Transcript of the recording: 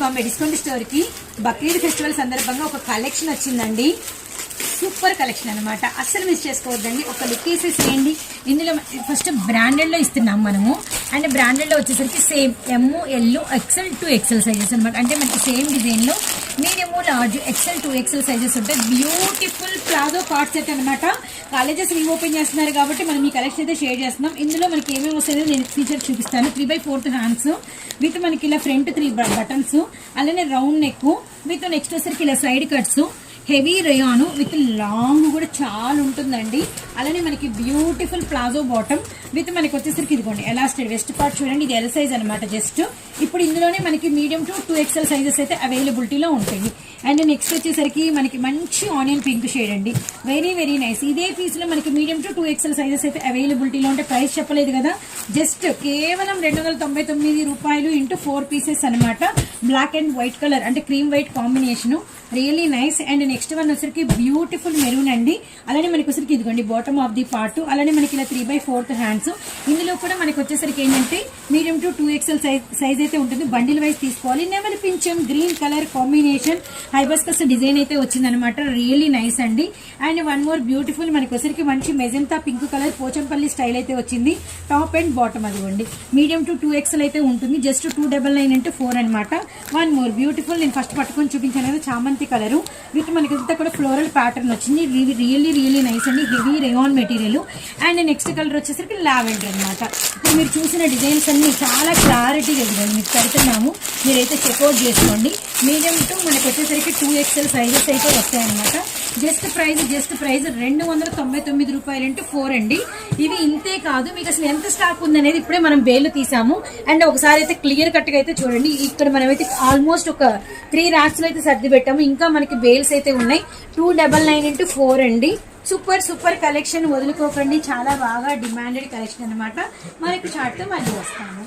Bombay discount store కి Bakrid festival సందర్భంగా ఒక కలెక్షన్ వచ్చిందండి. సూపర్ కలెక్షన్ అనమాట, అస్సలు మిస్ చేసుకోవద్దండి. ఒక లుక్ వేసేసేయండి. ఇందులో ఫస్ట్ బ్రాండెడ్ లో ఇస్తున్నాం మనము. అండ్ బ్రాండెడ్ లో వచ్చేసరికి same ML XL to XL sizes అనమాట. అంటే మనకి సేమ్ డిజైన్ లో medium large XL to XL sizes ఉంటాయి. బ్యూటిఫుల్ ప్లాజో కార్డ్ సెట్ అనమాట. కాలేజెస్ రీఓపెన్ చేస్తున్నారు కాబట్టి మనం ఈ కలెక్షన్ అయితే షేర్ చేస్తున్నాం. ఇందులో మనకి ఏమేమి వస్తాయో నేను ఫీచర్ చూపిస్తాను. 3/4 హ్యాండ్స్ విత్ మనకి ఇలా ఫ్రంట్ 3 బటన్స్, అలానే రౌండ్ నెక్ విత్ నెక్స్ట్ వచ్చేసరికి ఇలా side cuts, heavy rayon with long కూడా చాలా ఉంటుందండి. అలానే మనకి బ్యూటిఫుల్ ప్లాజో బాటమ్ విత్ మనకి వచ్చేసరికి ఇదిగోండి ఎలాస్టెడ్ వెస్ట్ పార్ట్ చూడండి. ఇది ఎల్ సైజ్ అనమాట. జస్ట్ ఇప్పుడు ఇందులోనే మనకి మీడియం టు 2XL సైజెస్ అయితే అవైలబిలిటీలో ఉంటాయి. అండ్ నెక్స్ట్ వచ్చేసరికి మనకి మంచి ఆనియన్ పింక్ షేడ్ అండి. Very very nice. ఇదే పీస్ లో మనకి మీడియం టు 2XL సైజెస్ అయితే అవైలబిలిటీలో ఉంటే ప్రైస్ చెప్పలేదు కదా, జస్ట్ కేవలం 299 రూపాయలు ఇంటూ 4 పీసెస్ అనమాట. బ్లాక్ అండ్ వైట్ కలర్ అంటే cream white combination, really nice. And next one వచ్చరికి బ్యూటిఫుల్ మెరూన్ అండి. అలానే మనకి వచ్చరికి ఇదిగోండి బాటమ్ ఆఫ్ ది పార్ట్. అలానే మనకి ఇలా 3/4 హ్యాండ్స్. ఇందులో కూడా మనకి వచ్చేసరికి ఏంటంటే మీడియం టు 2XL సైజ్ అయితే ఉంటుంది. బండిల్ వైజ్ తీసుకోవాలి. నెమలి పింఛం green colour combination hibiscus design అయితే వచ్చిందనమాట. రియల్లీ నైస్ అండి. అండ్ వన్ మోర్ బ్యూటిఫుల్ మనకి వచ్చరికి మంచి magenta pink colour Pochampally style అయితే వచ్చింది. టాప్ అండ్ బాటమ్ అదిగోండి మీడియం టు 2XL అయితే ఉంటుంది. జస్ట్ 299 into 4 అనమాట. వన్ మోర్ బ్యూటిఫుల్ నేను ఫస్ట్ పట్టుకొని చూపించాను కదా, చామంతి కలర్ విత్ మనకి అంతా కూడా ఫ్లోరల్ ప్యాటర్న్ వచ్చింది. రియల్లీ నైస్ అండి. Heavy rayon material. And next colour వచ్చేసరికి లావెండర్ అనమాట. ఇప్పుడు మీరు చూసిన డిజైన్స్ అన్ని చాలా క్లారిటీగా మీకు పెడుతున్నాము, మీరైతే చెక్అవుట్ చేసుకోండి. మీడియం టు మనకి వచ్చేసరికి 2XL సైజెస్ అయితే వస్తాయన్నమాట. జస్ట్ ప్రైస్ 299 రూపాయలు ఇంటూ 4 అండి. ఇవి ఇంతే కాదు, మీకు అసలు ఎంత స్టాక్ ఉందనేది ఇప్పుడే మనం బేలు తీసాము. అండ్ ఒకసారి అయితే క్లియర్ కట్ గా అయితే చూడండి. ఇక్కడ మనమైతే ఆల్మోస్ట్ ఒక 3 ర్యాక్స్ లో అయితే సర్ది పెట్టాము. ఇంకా మనకి బేల్స్ అయితే ఉన్నాయి. 299 into 4 అండి. సూపర్ కలెక్షన్, వదులుకోకండి. చాలా బాగా డిమాండెడ్ కలెక్షన్ అనమాట. మనకి చార్ట్ తో మళ్ళీ వస్తాము.